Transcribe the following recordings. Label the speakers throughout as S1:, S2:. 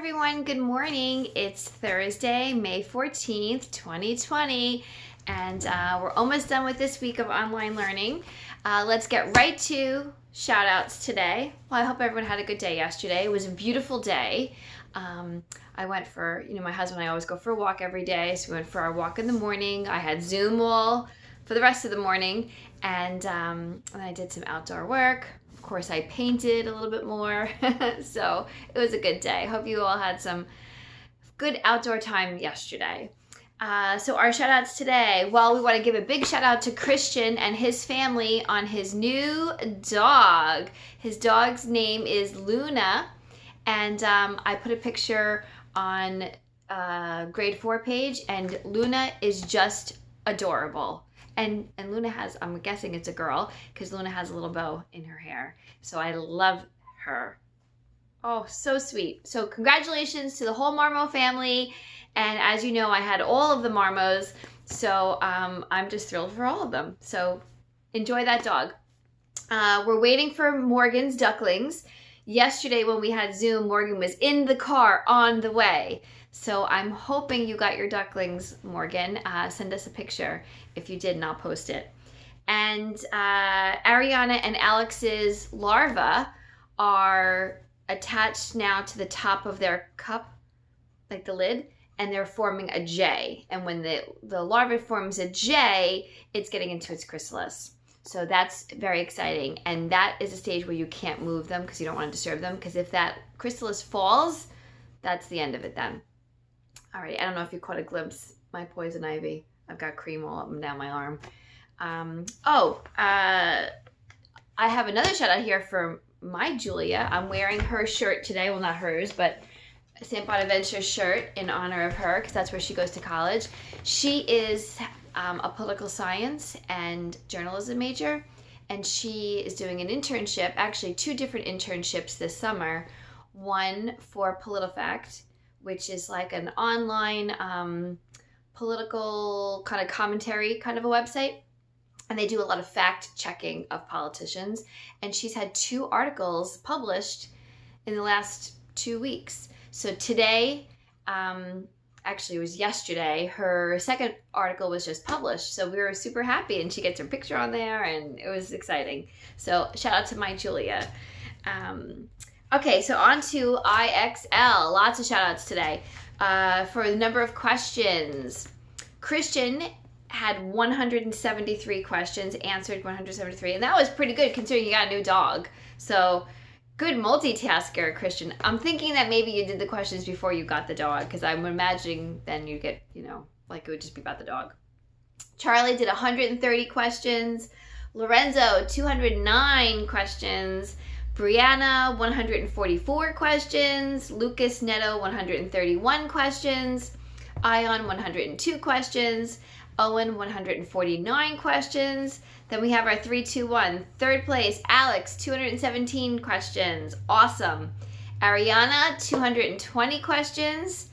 S1: everyone. Good morning. It's Thursday, May 14th, 2020, and we're almost done with this week of online learning. Let's get right to shout-outs today. Well, I hope everyone had a good day yesterday. It was a beautiful day. I went for, my husband and I always go for a walk every day, so we went for our walk in the morning. I had Zoom all for the rest of the morning, and I did some outdoor work. Of course, I painted a little bit more, so it was a good day. Hope you all had some good outdoor time yesterday. So our shout outs today, well, we want to give a big shout out to Christian and his family on his new dog. His dog's name is Luna, and I put a picture on grade 4 page, and Luna is just adorable. And Luna has, I'm guessing it's a girl, because Luna has a little bow in her hair. So I love her. Oh, so sweet. So congratulations to the whole Marmo family. And as you know, I had all of the Marmos. So I'm just thrilled for all of them. So enjoy that dog. We're waiting for Morgan's ducklings. Yesterday when we had Zoom, Morgan was in the car on the way. So I'm hoping you got your ducklings, Morgan. Send us a picture if you did, and I'll post it. And Ariana and Alex's larvae are attached now to the top of their cup, like the lid, and they're forming a J. And when the larva forms a J, it's getting into its chrysalis. So that's very exciting. And that is a stage where you can't move them because you don't want to disturb them, because if that chrysalis falls, that's the end of it then. All right, I don't know if you caught a glimpse. My poison ivy. I've got cream all up and down my arm. I have another shout out here for my Julia. I'm wearing her shirt today. Well, not hers, but St. Bonaventure's shirt in honor of her, because that's where she goes to college. She is a political science and journalism major, and she is doing an internship, actually 2 different internships this summer. One for PolitiFact, which is like an online political kind of commentary kind of a website. And they do a lot of fact checking of politicians. And she's had 2 articles published in the last 2 weeks. So today, actually it was yesterday, her second article was just published. So we were super happy, and she gets her picture on there, and it was exciting. So shout out to my Julia. Okay, so on to IXL. Lots of shout outs today. For the number of questions, Christian had 173 questions, answered 173, and that was pretty good considering you got a new dog. So good multitasker, Christian. I'm thinking that maybe you did the questions before you got the dog, because I'm imagining then you get, like it would just be about the dog. Charlie did 130 questions. Lorenzo, 209 questions. Brianna, 144 questions. Lucas Neto, 131 questions. Ion, 102 questions. Owen, 149 questions. Then we have our 3-2-1. Third place, Alex, 217 questions. Awesome. Ariana, 220 questions.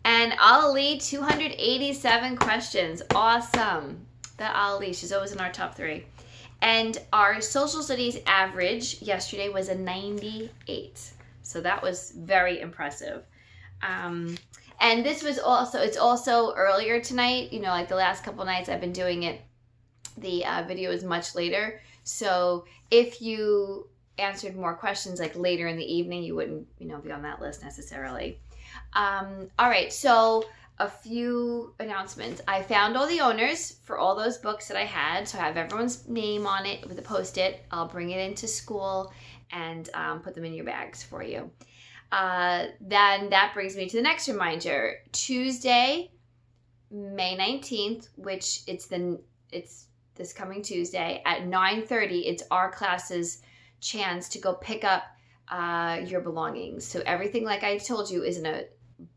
S1: And Ali, 287 questions. Awesome. That Ali, she's always in our top 3. And our social studies average yesterday was a 98. So that was very impressive. And this was it's also earlier tonight. Like the last couple nights I've been doing it, the video is much later. So if you answered more questions like later in the evening, you wouldn't, be on that list necessarily. All right, so a few announcements. I found all the owners for all those books that I had. So I have everyone's name on it with a Post-it. I'll bring it into school and put them in your bags for you. Then that brings me to the next reminder. Tuesday, May 19th, which it's this coming Tuesday at 9:30, it's our class's chance to go pick up your belongings. So everything, like I told you, is in a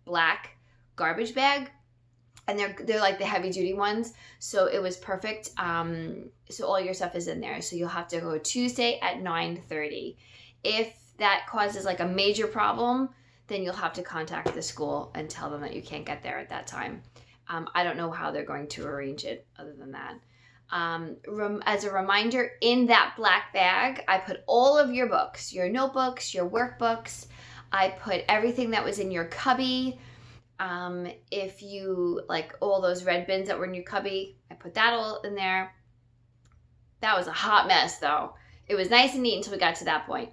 S1: black garbage bag, and they're like the heavy duty ones, so it was perfect. So all your stuff is in there, so you'll have to go Tuesday at 9:30. If that causes like a major problem, then you'll have to contact the school and tell them that you can't get there at that time. I don't know how they're going to arrange it other than that. As a reminder, in that black bag, I put all of your books, your notebooks, your workbooks. I put everything that was in your cubby. If you, like all those red bins that were in your cubby, I put that all in there. That was a hot mess though. It was nice and neat until we got to that point.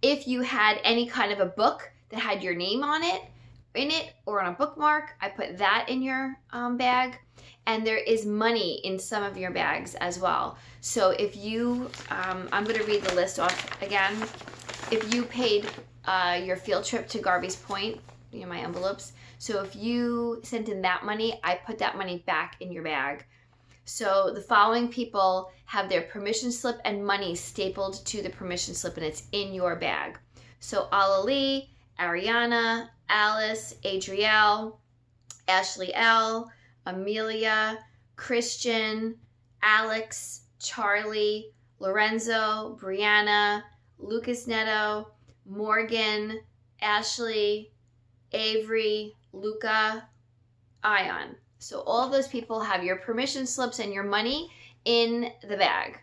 S1: If you had any kind of a book that had your name on it, in it, or on a bookmark, I put that in your bag. And there is money in some of your bags as well. So if you, I'm going to read the list off again. If you paid your field trip to Garvey's Point, you know, my envelopes. So if you sent in that money, I put that money back in your bag. So the following people have their permission slip and money stapled to the permission slip, and it's in your bag. So Alalee, Ariana, Alice, Adrielle, Ashley L., Amelia, Christian, Alex, Charlie, Lorenzo, Brianna, Lucas Neto, Morgan, Ashley, Avery, Luca, Ion. So all of those people have your permission slips and your money in the bag,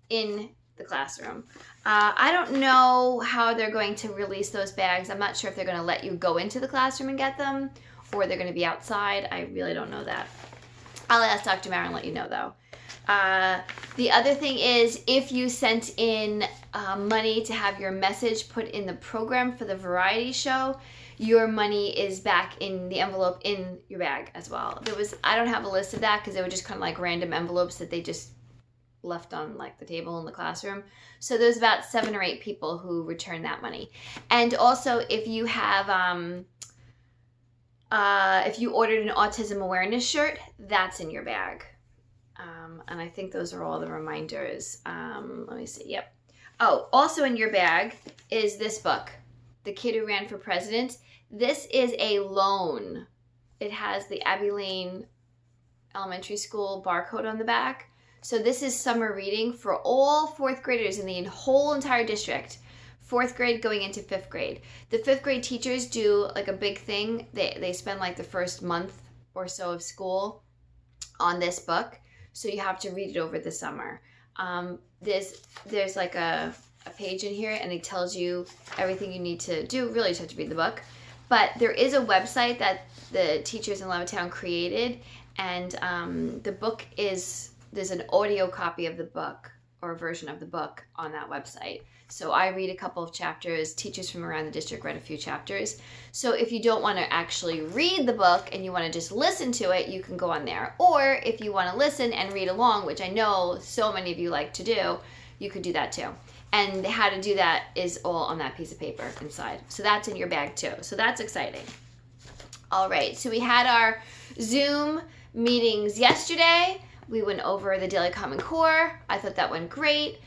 S1: in the classroom. I don't know how they're going to release those bags. I'm not sure if they're going to let you go into the classroom and get them, or they're going to be outside. I really don't know that. I'll ask Dr. Mara and let you know though. The other thing is, if you sent in money to have your message put in the program for the variety show, your money is back in the envelope in your bag as well. I don't have a list of that because they were just kind of like random envelopes that they just left on like the table in the classroom. So there's about 7 or 8 people who return that money. And also, if you have, if you ordered an autism awareness shirt, that's in your bag. And I think those are all the reminders. Let me see. Yep. Oh, also in your bag is this book, The Kid Who Ran for President. This is a loan. It has the Abbey Lane Elementary School barcode on the back. So this is summer reading for all 4th graders in the whole entire district. 4th grade going into 5th grade. The 5th grade teachers do like a big thing. They spend like the first month or so of school on this book. So you have to read it over the summer. There's like a page in here, and it tells you everything you need to do. Really, you just have to read the book. But there is a website that the teachers in Levittown created, and the book there's an audio copy of the book, or a version of the book, on that website. So I read a couple of chapters. Teachers from around the district read a few chapters. So if you don't want to actually read the book and you want to just listen to it, you can go on there. Or if you want to listen and read along, which I know so many of you like to do, you could do that too. And how to do that is all on that piece of paper inside. So that's in your bag too. So that's exciting. All right, so we had our Zoom meetings yesterday. We went over the Daily Common Core. I thought that went great.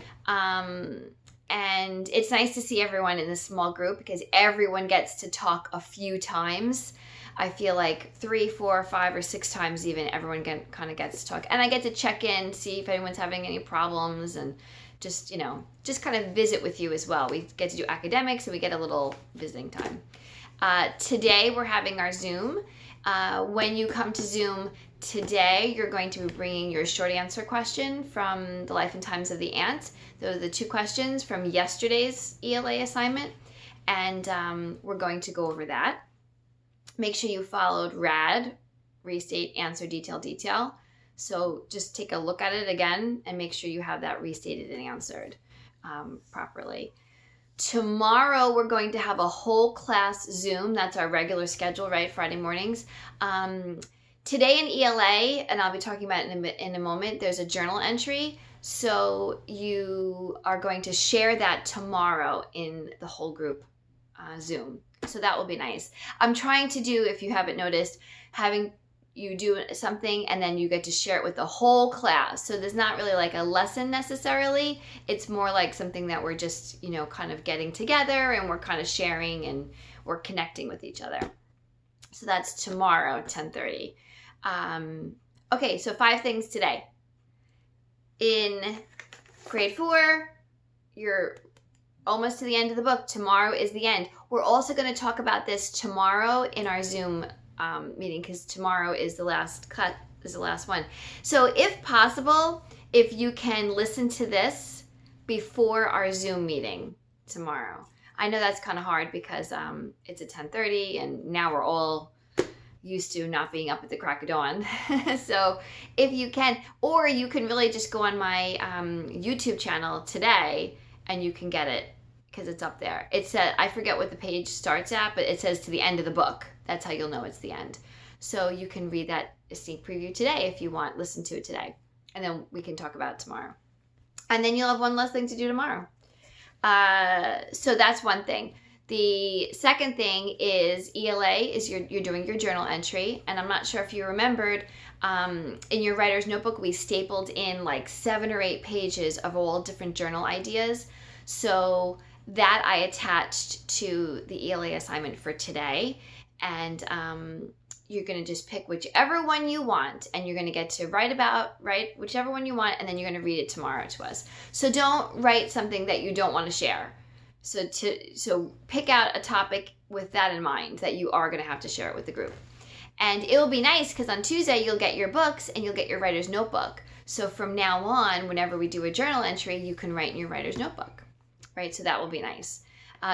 S1: And it's nice to see everyone in this small group because everyone gets to talk a few times. I feel like 3, 4, 5, or 6 times even, everyone kind of gets to talk. And I get to check in, see if anyone's having any problems, and just kind of visit with you as well. We get to do academics, and we get a little visiting time. Today we're having our Zoom. When you come to Zoom today, you're going to be bringing your short answer question from the Life and Times of the Ant. Those are the 2 questions from yesterday's ELA assignment, and we're going to go over that. Make sure you followed RAD, restate, answer, detail, detail. So just take a look at it again and make sure you have that restated and answered properly. Tomorrow we're going to have a whole class Zoom. That's our regular schedule, right? Friday mornings. Today in ELA, and I'll be talking about it in a moment, there's a journal entry. So you are going to share that tomorrow in the whole group Zoom. So that will be nice. I'm trying to do, if you haven't noticed, having you do something and then you get to share it with the whole class. So there's not really like a lesson necessarily. It's more like something that we're just, kind of getting together and we're kind of sharing and we're connecting with each other. So that's tomorrow at 10:30. Okay, so 5 things today. In grade 4, you're almost to the end of the book. Tomorrow is the end. We're also going to talk about this tomorrow in our Zoom meeting because tomorrow is the last cut, is the last one. So if possible, if you can listen to this before our Zoom meeting tomorrow. I know that's kind of hard because it's at 10:30 and now we're all used to not being up at the crack of dawn. So if you can, or you can really just go on my YouTube channel today and you can get it because it's up there. It said, I forget what the page starts at, but it says to the end of the book. That's how you'll know it's the end. So you can read that sneak preview today if you want, listen to it today. And then we can talk about it tomorrow. And then you'll have one less thing to do tomorrow. So that's one thing. The second thing is ELA is you're doing your journal entry. And I'm not sure if you remembered, in your writer's notebook, we stapled in like 7 or 8 pages of all different journal ideas. So that I attached to the ELA assignment for today. And you're going to just pick whichever one you want, and you're going to get to write whichever one you want, and then you're going to read it tomorrow to us. So don't write something that you don't want to share. So pick out a topic with that in mind, that you are going to have to share it with the group. And it will be nice because on Tuesday you'll get your books and you'll get your writer's notebook. So from now on, whenever we do a journal entry, you can write in your writer's notebook, right? So that will be nice.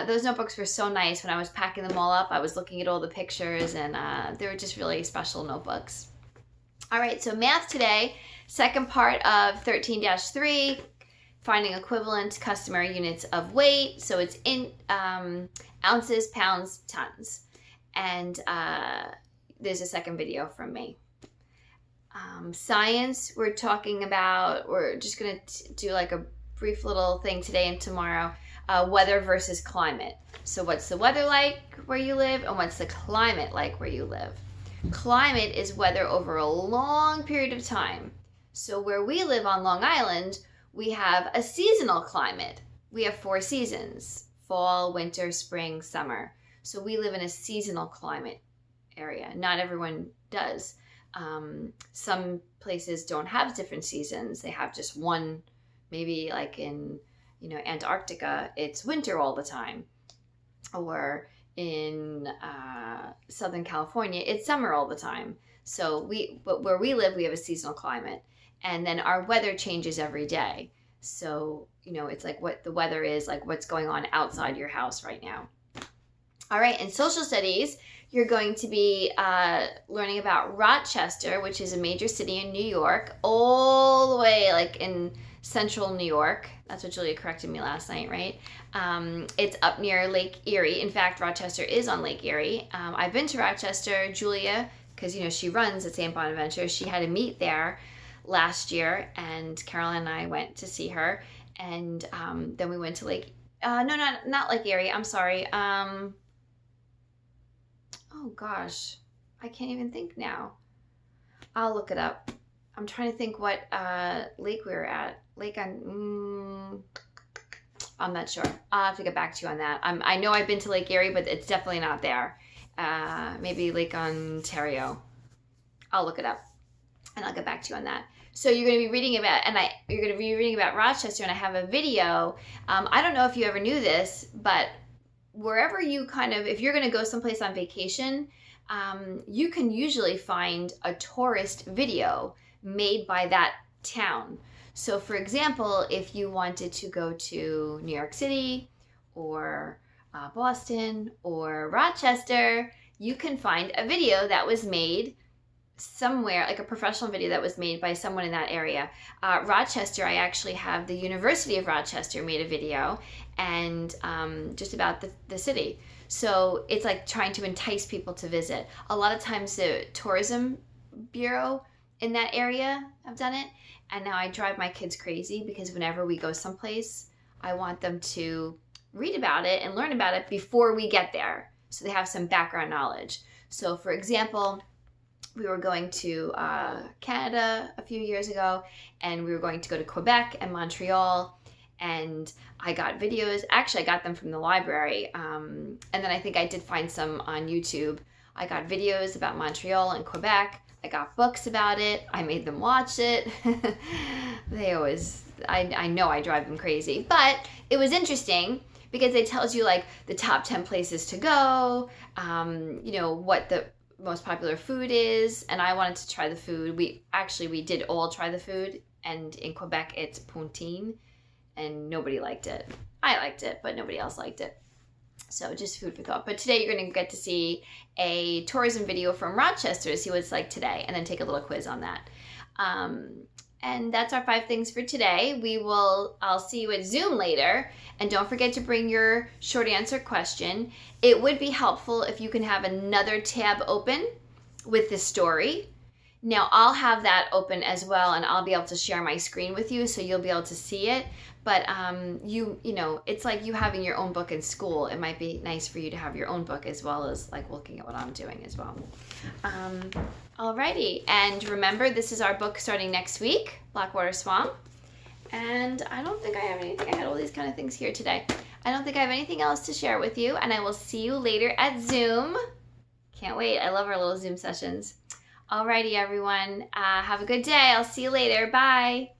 S1: Those notebooks were so nice. When I was packing them all up, I was looking at all the pictures, and they were just really special notebooks. All right, so math today, second part of 13-3, finding equivalent customary units of weight. So it's in ounces, pounds, tons. And there's a second video from me. Science, we're just going to do like a brief little thing today and tomorrow. Weather versus climate. So what's the weather like where you live, and what's the climate like where you live? Climate is weather over a long period of time. So where we live on Long Island, we have a seasonal climate. We have 4 seasons: fall, winter, spring, summer. So we live in a seasonal climate area. Not everyone does. Some places don't have different seasons. They have just one, maybe like in Antarctica, it's winter all the time. Or in Southern California, it's summer all the time. So but where we live, we have a seasonal climate. And then our weather changes every day. So, it's like what the weather is, like what's going on outside your house right now. All right, in social studies, you're going to be learning about Rochester, which is a major city in New York, all the way like in central New York. That's what Julia corrected me last night, right? It's up near Lake Erie. In fact, Rochester is on Lake Erie. I've been to Rochester. Julia, because she runs at St. Bonaventure, she had a meet there last year, and Carolyn and I went to see her. And then we went to Lake. Not Lake Erie. I'm sorry. Oh gosh, I can't even think now. I'll look it up. I'm trying to think what lake we were at. I'm not sure. I'll have to get back to you on that. I know I've been to Lake Erie, but it's definitely not there. Maybe Lake Ontario. I'll look it up, and I'll get back to you on that. So you're going to be reading about Rochester, and I have a video. I don't know if you ever knew this, but wherever if you're going to go someplace on vacation, you can usually find a tourist video made by that town. So for example, if you wanted to go to New York City or Boston or Rochester, you can find a video that was made somewhere, like a professional video that was made by someone in that area. Rochester, I actually have the University of Rochester made a video, and just about the city. So it's like trying to entice people to visit. A lot of times the tourism bureau in that area have done it, and now I drive my kids crazy because whenever we go someplace, I want them to read about it and learn about it before we get there, so they have some background knowledge. So for example, we were going to Canada a few years ago, and we were going to go to Quebec and Montreal, and I got videos. Actually, I got them from the library, and then I think I did find some on YouTube. I got videos about Montreal and Quebec. I got books about it. I made them watch it. They always, I know I drive them crazy, but it was interesting because it tells you like the top 10 places to go, what the most popular food is, and I wanted to try the food. We did all try the food, and in Quebec it's poutine, and nobody liked it. I liked it, but nobody else liked it. So just food for thought. But today you're going to get to see a tourism video from Rochester to see what it's like today, and then take a little quiz on that. And that's our 5 things for today. I'll see you at Zoom later. And don't forget to bring your short answer question. It would be helpful if you can have another tab open with the story. Now I'll have that open as well, and I'll be able to share my screen with you so you'll be able to see it. But you know, it's like you having your own book in school. It might be nice for you to have your own book as well as like looking at what I'm doing as well. Alrighty, and remember, this is our book starting next week, Blackwater Swamp. And I don't think I have anything. I had all these kind of things here today. I don't think I have anything else to share with you, and I will see you later at Zoom. Can't wait. I love our little Zoom sessions. Alrighty, everyone. Have a good day. I'll see you later. Bye.